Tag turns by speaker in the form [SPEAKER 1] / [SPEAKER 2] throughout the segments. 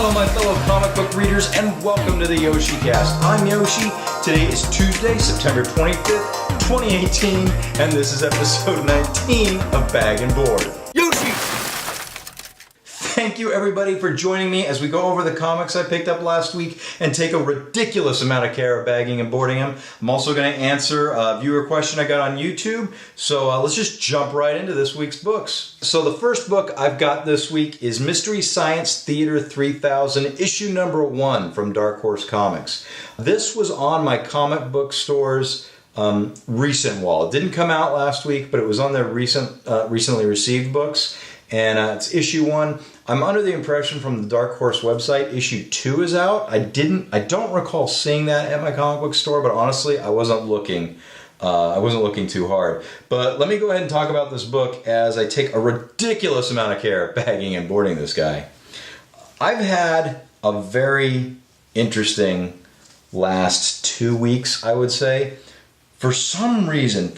[SPEAKER 1] Hello my fellow comic book readers and welcome to the Yoshi Cast. I'm Yoshi. Today is Tuesday, September 25th, 2018, and this is episode 19 of Bag and Board. Yoshi! Thank you everybody for joining me as we go over the comics I picked up last week and take a ridiculous amount of care of bagging and boarding them. I'm also going to answer a viewer question I got on YouTube, so let's just jump right into this week's books. So the first book I've got this week is Mystery Science Theater 3000, issue number 1 from Dark Horse Comics. This was on my comic book store's recent wall. It didn't come out last week, but it was on their recently received books. And it's issue 1. I'm under the impression from the Dark Horse website, issue 2 is out. I don't recall seeing that at my comic book store, but honestly, I wasn't looking too hard. But let me go ahead and talk about this book as I take a ridiculous amount of care bagging and boarding this guy. I've had a very interesting last 2 weeks, I would say. For some reason,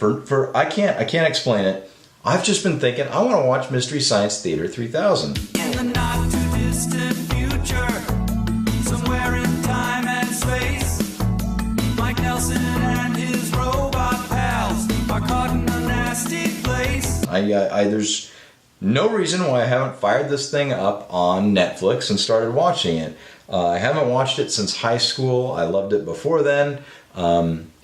[SPEAKER 1] I can't explain it. I've just been thinking, I want to watch Mystery Science Theater 3000.
[SPEAKER 2] In the not too distant future, somewhere in time and space, Mike Nelson and his robot pals are caught in a nasty place.
[SPEAKER 1] There's no reason why I haven't fired this thing up on Netflix and started watching it. I haven't watched it since high school. I loved it before then.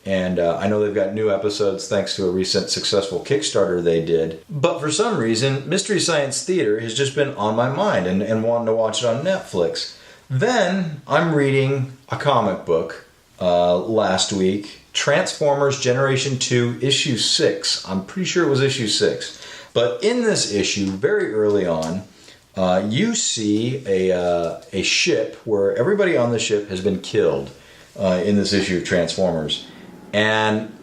[SPEAKER 1] And I know they've got new episodes thanks to a recent successful Kickstarter they did. But for some reason, Mystery Science Theater has just been on my mind and wanting to watch it on Netflix. Then I'm reading a comic book last week, Transformers Generation 2 issue 6. I'm pretty sure it was issue 6. But in this issue, very early on, you see a ship where everybody on the ship has been killed in this issue of Transformers. And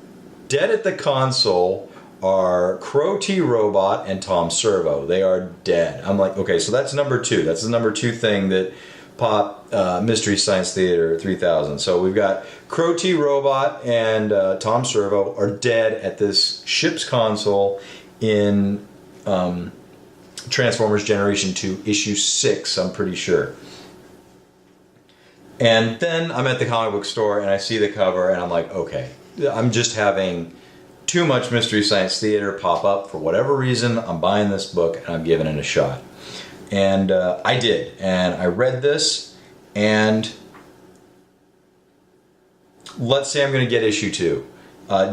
[SPEAKER 1] dead at the console are Crow T Robot and Tom Servo. They are dead. I'm like, okay, so that's number 2. That's the number 2 thing that popped Mystery Science Theater 3000. So we've got Crow T Robot and Tom Servo are dead at this ship's console in Transformers Generation 2 issue 6, I'm pretty sure. And then I'm at the comic book store and I see the cover and I'm like, okay, I'm just having too much Mystery Science Theater pop up for whatever reason. I'm buying this book and I'm giving it a shot. And I did. And I read this and let's say I'm going to get issue 2.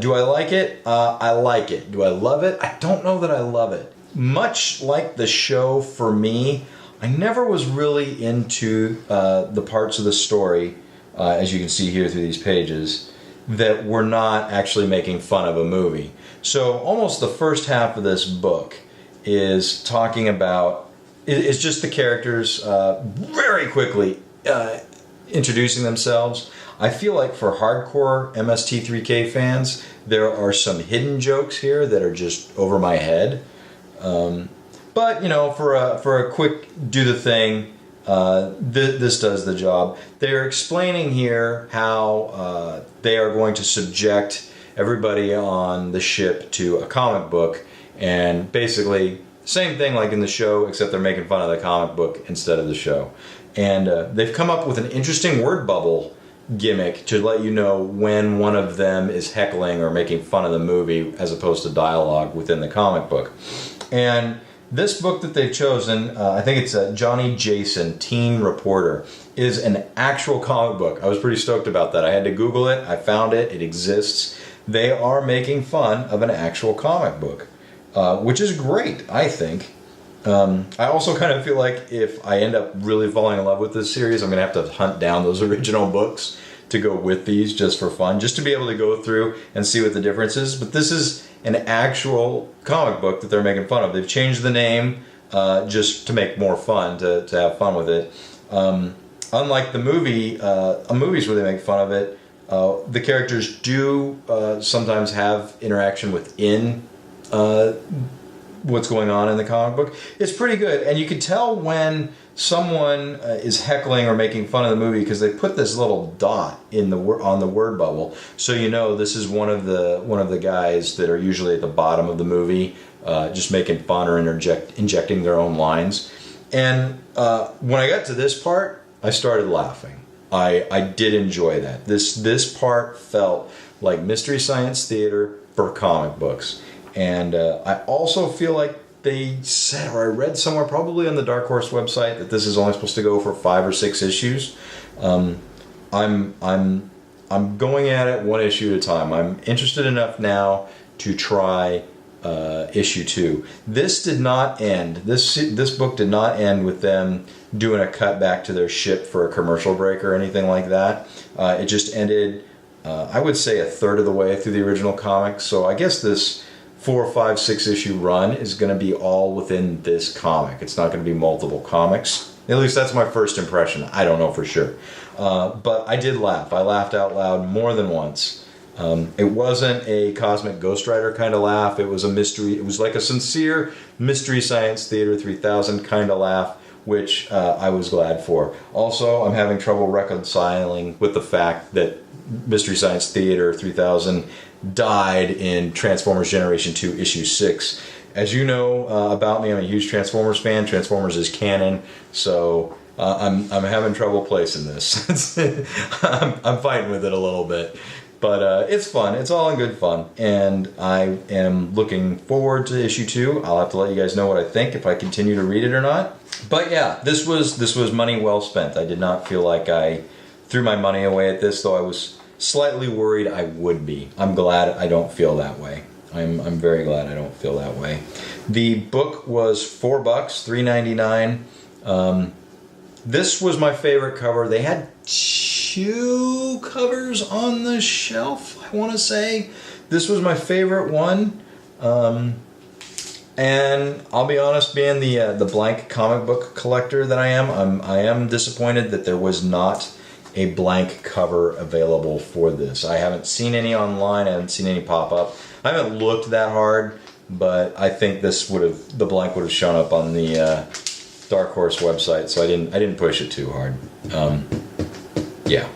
[SPEAKER 1] Do I like it? I like it. Do I love it? I don't know that I love it. Much like the show for me, I never was really into the parts of the story, as you can see here through these pages, that were not actually making fun of a movie. So almost the first half of this book is talking about, it's just the characters very quickly introducing themselves. I feel like for hardcore MST3K fans, there are some hidden jokes here that are just over my head. But, you know, for a quick do the thing, this does the job. They're explaining here how they are going to subject everybody on the ship to a comic book. And basically, same thing like in the show, except they're making fun of the comic book instead of the show. And they've come up with an interesting word bubble gimmick to let you know when one of them is heckling or making fun of the movie as opposed to dialogue within the comic book. And this book that they've chosen, I think it's Johnny Jason, Teen Reporter, is an actual comic book. I was pretty stoked about that. I had to Google it. I found it. It exists. They are making fun of an actual comic book, which is great, I think. I also kind of feel like if I end up really falling in love with this series, I'm going to have to hunt down those original books to go with these just for fun, just to be able to go through and see what the difference is. But this is an actual comic book that they're making fun of. They've changed the name just to make more fun, to have fun with it. Unlike the movies where they make fun of it, the characters do sometimes have interaction within what's going on in the comic book. It's pretty good, and you can tell when someone is heckling or making fun of the movie because they put this little dot in on the word bubble, so you know this is one of the guys that are usually at the bottom of the movie, just making fun or injecting their own lines. And when I got to this part, I started laughing. I did enjoy that. This part felt like Mystery Science Theater for comic books. And I also feel like they said, or I read somewhere, probably on the Dark Horse website, that this is only supposed to go for 5 or 6 issues. I'm going at it one issue at a time. I'm interested enough now to try issue 2. This did not end. This book did not end with them doing a cut back to their ship for a commercial break or anything like that. It just ended, I would say, a third of the way through the original comic. So I guess this 4, 5, 6 issue run is going to be all within this comic. It's not going to be multiple comics. At least that's my first impression. I don't know for sure. But I did laugh. I laughed out loud more than once. It wasn't a Cosmic Ghostrider kind of laugh. It was a mystery. It was like a sincere Mystery Science Theater 3000 kind of laugh, which I was glad for. Also, I'm having trouble reconciling with the fact that Mystery Science Theater 3000 died in Transformers Generation 2 issue 6. As you know about me, I'm a huge Transformers fan. Transformers is canon, so I'm having trouble placing this. I'm fighting with it a little bit. But it's fun. It's all in good fun. And I am looking forward to issue 2. I'll have to let you guys know what I think, if I continue to read it or not. But yeah, this was money well spent. I did not feel like I threw my money away at this, though I was slightly worried I would be. I'm glad I don't feel that way. I'm very glad I don't feel that way. The book was $4, $3.99. This was my favorite cover. They had 2 covers on the shelf, I want to say. This was my favorite one. And I'll be honest, being the blank comic book collector that I am disappointed that there was not a blank cover available for this. I haven't seen any online. I haven't seen any pop up. I haven't looked that hard, but I think the blank would have shown up on the Dark Horse website, so I didn't push it too hard. Yeah,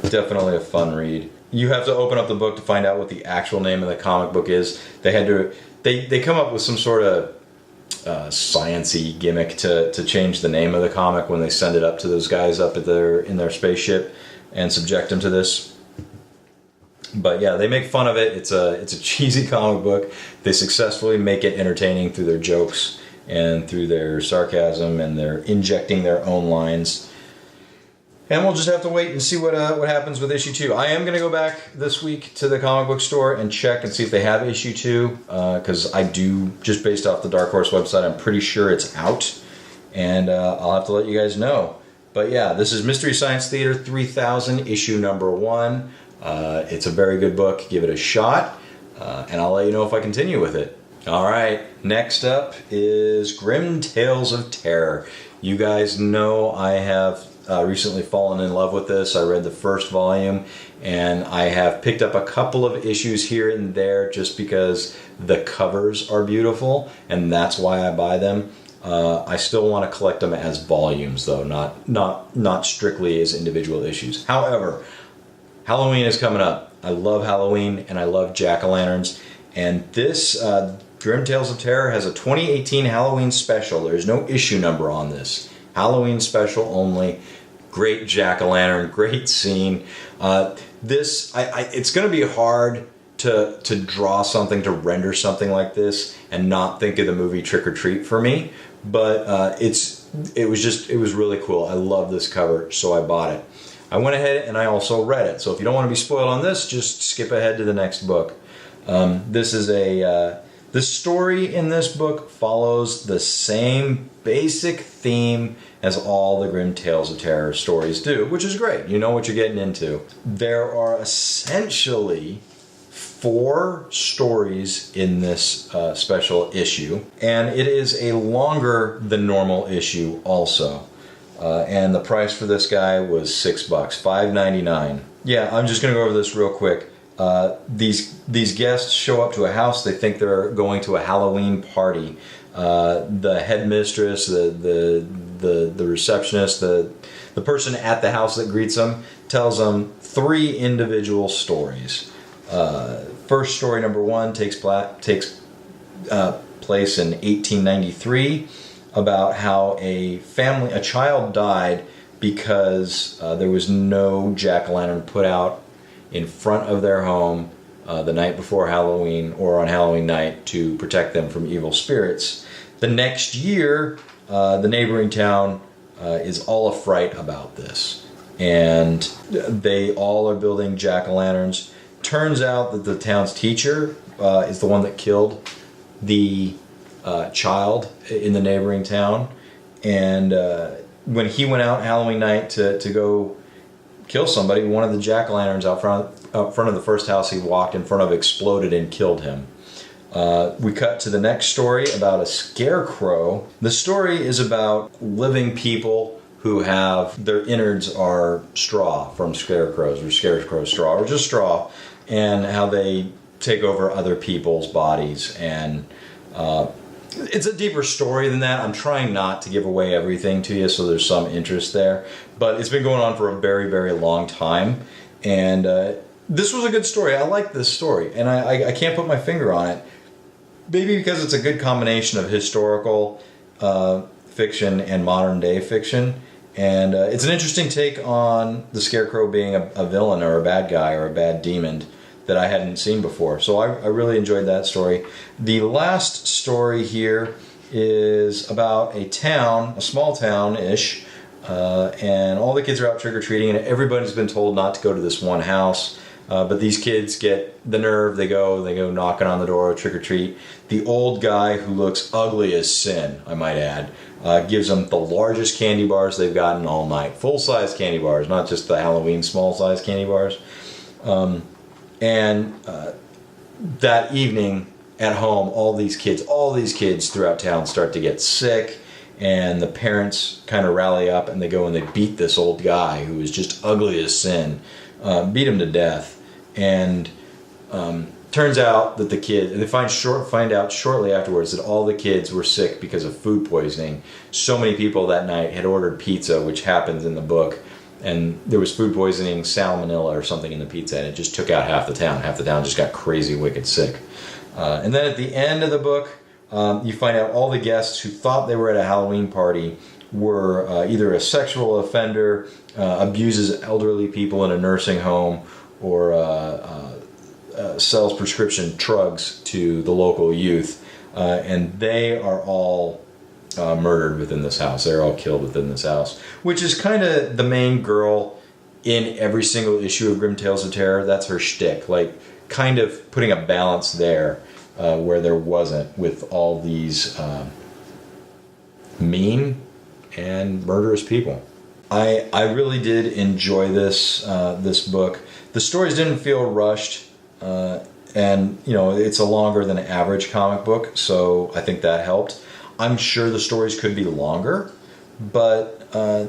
[SPEAKER 1] definitely a fun read. You have to open up the book to find out what the actual name of the comic book is. They come up with some sort of science-y gimmick to change the name of the comic when they send it up to those guys up in their spaceship and subject them to this. But yeah, they make fun of it. It's a cheesy comic book. They successfully make it entertaining through their jokes and through their sarcasm, and they're injecting their own lines. And we'll just have to wait and see what happens with issue 2. I am going to go back this week to the comic book store and check and see if they have issue 2, because I do, just based off the Dark Horse website, I'm pretty sure it's out, and I'll have to let you guys know. But yeah, this is Mystery Science Theater 3000, issue number 1. It's a very good book. Give it a shot, and I'll let you know if I continue with it. Alright, next up is Grimm Tales of Terror. You guys know I have recently fallen in love with this. I read the first volume, and I have picked up a couple of issues here and there just because the covers are beautiful, and that's why I buy them. I still want to collect them as volumes, though, not strictly as individual issues. However, Halloween is coming up. I love Halloween, and I love jack-o'-lanterns, and this Grimm Tales of Terror has a 2018 Halloween special. There's no issue number on this. Halloween special only. Great jack-o'-lantern, great scene. It's going to be hard to draw something, to render something like this, and not think of the movie Trick or Treat for me. But it was really cool. I love this cover, so I bought it. I went ahead and I also read it. So if you don't want to be spoiled on this, just skip ahead to the next book. The story in this book follows the same basic theme as all the Grimm Tales of Terror stories do, which is great. You know what you're getting into. There are essentially 4 stories in this special issue, and it is a longer than normal issue also. And the price for this guy was $6, $5.99. Yeah, I'm just going to go over this real quick. These guests show up to a house. They think they're going to a Halloween party. The headmistress, the receptionist, the person at the house that greets them tells them 3 individual stories. First story number 1 takes place in 1893. about how a child died because there was no jack-o'-lantern put out in front of their home the night before Halloween or on Halloween night to protect them from evil spirits. The next year, the neighboring town is all afright about this, and they all are building jack-o'-lanterns. Turns out that the town's teacher is the one that killed the child in the neighboring town, and when he went out Halloween night to go kill somebody, one of the jack-o'-lanterns out front of the first house he walked in front of exploded and killed him. We cut to the next story about a scarecrow. The story is about living people who have their innards are straw from scarecrows, or scarecrow straw, or just straw, and how they take over other people's bodies. And it's a deeper story than that. I'm trying not to give away everything to you, so there's some interest there. But it's been going on for a very, very long time. And this was a good story. I like this story. And I can't put my finger on it. Maybe because it's a good combination of historical fiction and modern day fiction. And it's an interesting take on the Scarecrow being a villain or a bad guy or a bad demon that I hadn't seen before. So I really enjoyed that story. The last story here is about a town, a small town-ish, and all the kids are out trick-or-treating, and everybody's been told not to go to this one house. But these kids get the nerve, they go knocking on the door, trick-or-treat. The old guy, who looks ugly as sin, I might add, gives them the largest candy bars they've gotten all night. Full-size candy bars, not just the Halloween small-size candy bars. And that evening at home, all these kids throughout town start to get sick, and the parents kind of rally up and they go and they beat this old guy who is just ugly as sin, beat him to death. And turns out that they find out shortly afterwards that all the kids were sick because of food poisoning. So many people that night had ordered pizza, which happens in the book, and there was food poisoning, salmonella or something in the pizza, and it just took out half the town. Half the town just got crazy, wicked sick. And then at the end of the book, you find out all the guests who thought they were at a Halloween party were either a sexual offender, abuses elderly people in a nursing home, or sells prescription drugs to the local youth. And they are all murdered within this house. They're all killed within this house, which is kind of the main girl in every single issue of Grimm Tales of Terror. That's her shtick, like kind of putting a balance there where there wasn't, with all these mean and murderous people. I really did enjoy this book. The stories didn't feel rushed, and it's a longer than average comic book, so I think that helped. I'm sure the stories could be longer, but I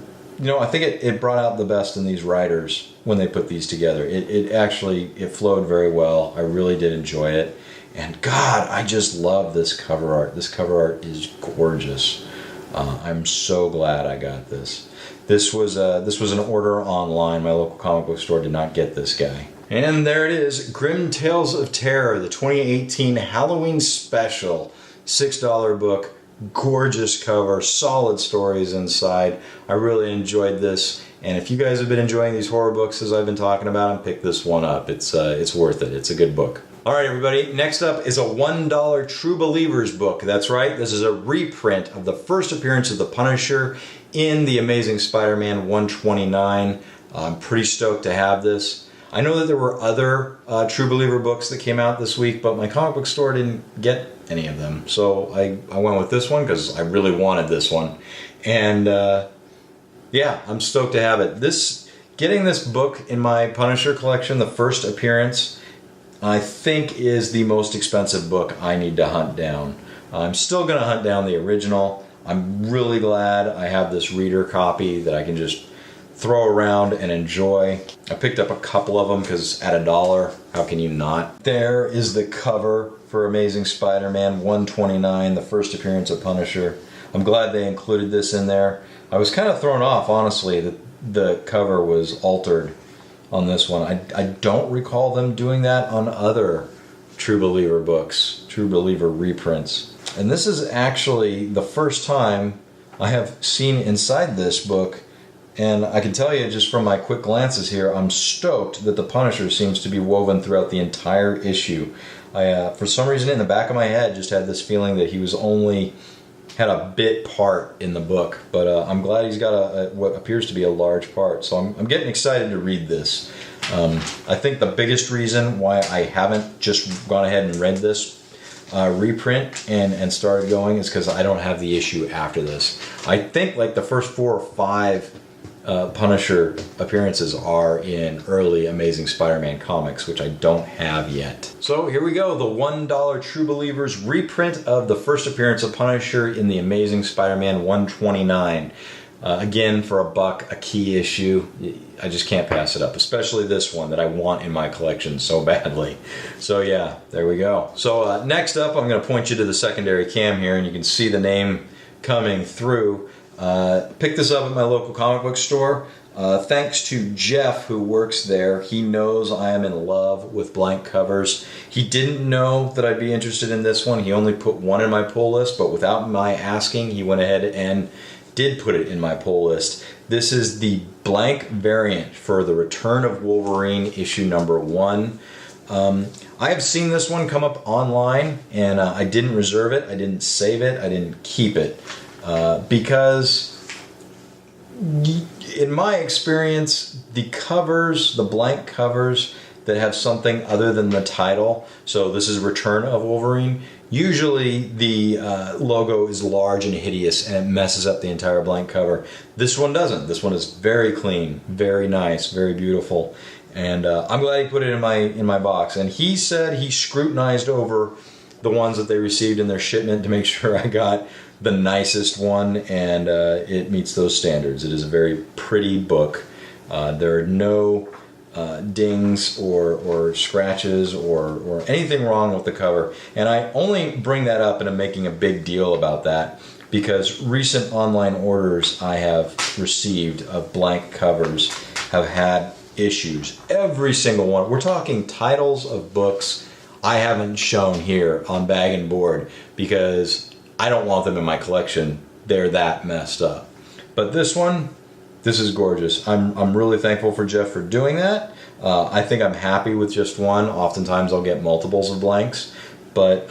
[SPEAKER 1] think it brought out the best in these writers when they put these together. It flowed very well. I really did enjoy it, and God, I just love this cover art. This cover art is gorgeous. I'm so glad I got this. This was an order online. My local comic book store did not get this guy. And there it is, Grimm Tales of Terror, the 2018 Halloween special, $6 book. Gorgeous cover, solid stories inside. I really enjoyed this, and if you guys have been enjoying these horror books as I've been talking about them, pick this one up. It's worth it. It's a good book. All right, everybody. Next up is a $1 True Believers book. That's right. This is a reprint of the first appearance of the Punisher in The Amazing Spider-Man 129. I'm pretty stoked to have this. I know that there were other True Believer books that came out this week, but my comic book store didn't get any of them. So I went with this one because I really wanted this one. And yeah, I'm stoked to have it. Getting this book in my Punisher collection, the first appearance, I think is the most expensive book I need to hunt down. I'm still going to hunt down the original. I'm really glad I have this reader copy that I can just throw around and enjoy. I picked up a couple of them because at $1, how can you not? There is the cover for Amazing Spider-Man 129, the first appearance of Punisher. I'm glad they included this in there. I was kind of thrown off, honestly, that the cover was altered on this one. I don't recall them doing that on other True Believer books, True Believer reprints. And this is actually the first time I have seen inside this book, and I can tell you just from my quick glances here, I'm stoked that the Punisher seems to be woven throughout the entire issue. I, for some reason in the back of my head, just had this feeling that he was only had a bit part in the book, but I'm glad he's got what appears to be a large part, so I'm getting excited to read this. I think the biggest reason why I haven't just gone ahead and read this reprint and started going is because I don't have the issue after this. I think like the first 4 or 5 Punisher appearances are in early Amazing Spider-Man comics, which I don't have yet. So here we go, the $1 True Believers reprint of the first appearance of Punisher in the Amazing Spider-Man 129. Again, for $1, a key issue. I just can't pass it up, especially this one that I want in my collection so badly. So yeah, there we go. So next up, I'm going to point you to the secondary cam here, and you can see the name coming through. Picked this up at my local comic book store. Thanks to Jeff, who works there. He knows I am in love with blank covers. He didn't know that I'd be interested in this one. He only put one in my pull list, but without my asking, he went ahead and did put it in my pull list. This is the blank variant for the Return of Wolverine issue number 1. I have seen this one come up online, and I didn't reserve it, I didn't save it, I didn't keep it, because in my experience, the covers, the blank covers that have something other than the title, so this is Return of Wolverine, usually the logo is large and hideous and it messes up the entire blank cover. This one doesn't. This one is very clean, very nice, very beautiful, and I'm glad he put it in my box. And he said he scrutinized over the ones that they received in their shipment to make sure I got the nicest one, and it meets those standards. It is a very pretty book. There are no dings or scratches or anything wrong with the cover, and I only bring that up and I'm making a big deal about that because recent online orders I have received of blank covers have had issues. Every single one. We're talking titles of books I haven't shown here on Bag and Board because I don't want them in my collection. They're that messed up. But this one, this is gorgeous. I'm really thankful for Jeff for doing that. I think I'm happy with just one. Oftentimes I'll get multiples of blanks. But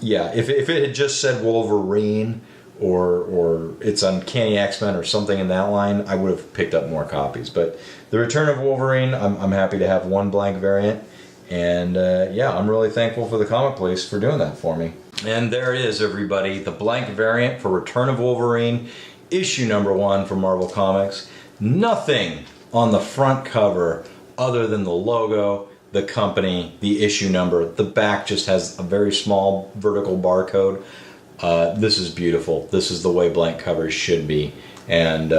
[SPEAKER 1] yeah, if it had just said Wolverine or it's Uncanny X-Men or something in that line, I would have picked up more copies. But the Return of Wolverine, I'm happy to have one blank variant. And yeah, I'm really thankful for the comic place for doing that for me. And there it is, everybody. The blank variant for Return of Wolverine, issue number 1 from Marvel Comics. Nothing on the front cover other than the logo, the company, the issue number. The back just has a very small vertical barcode. This is beautiful. This is the way blank covers should be. And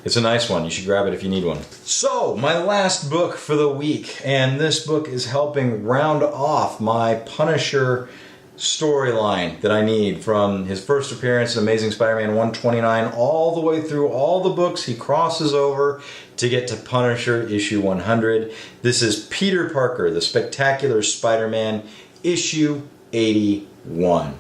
[SPEAKER 1] it's a nice one. You should grab it if you need one. So, my last book for the week. And this book is helping round off my Punisher storyline that I need from his first appearance in Amazing Spider-Man 129 all the way through all the books he crosses over to get to Punisher issue 100. This is Peter Parker, the Spectacular Spider-Man, issue 81.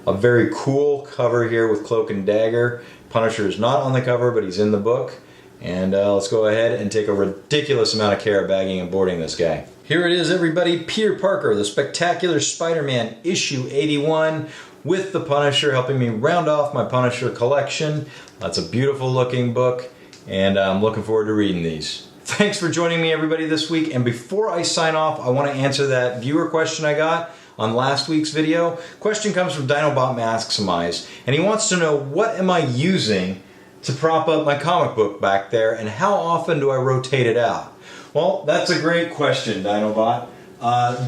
[SPEAKER 1] A very cool cover here with Cloak and Dagger. Punisher is not on the cover, but he's in the book. And let's go ahead and take a ridiculous amount of care bagging and boarding this guy. Here it is, everybody. Peter Parker, the Spectacular Spider-Man, issue 81, with the Punisher helping me round off my Punisher collection. That's a beautiful looking book, and I'm looking forward to reading these. Thanks for joining me, everybody, this week. And before I sign off, I want to answer that viewer question I got on last week's video. Question comes from Dinobot Maximize, and he wants to know, what am I using to prop up my comic book back there, and how often do I rotate it out? Well, that's a great question, Dinobot.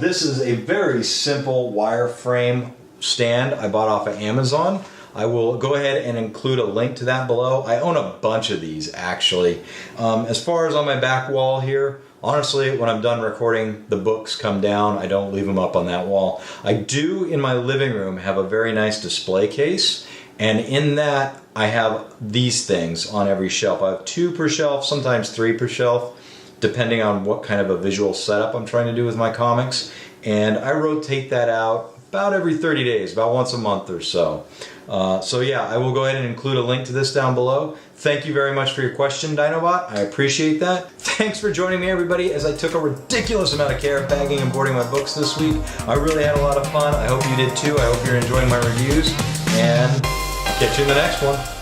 [SPEAKER 1] This is a very simple wireframe stand I bought off of Amazon. I will go ahead and include a link to that below. I own a bunch of these, actually. As far as on my back wall here, honestly, when I'm done recording, the books come down. I don't leave them up on that wall. I do, in my living room, have a very nice display case, and in that, I have these things on every shelf. I have 2 per shelf, sometimes 3 per shelf, depending on what kind of a visual setup I'm trying to do with my comics. And I rotate that out about every 30 days, about once a month or so. So yeah, I will go ahead and include a link to this down below. Thank you very much for your question, Dinobot. I appreciate that. Thanks for joining me, everybody, as I took a ridiculous amount of care of bagging and boarding my books this week. I really had a lot of fun. I hope you did too. I hope you're enjoying my reviews, and I'll catch you in the next one.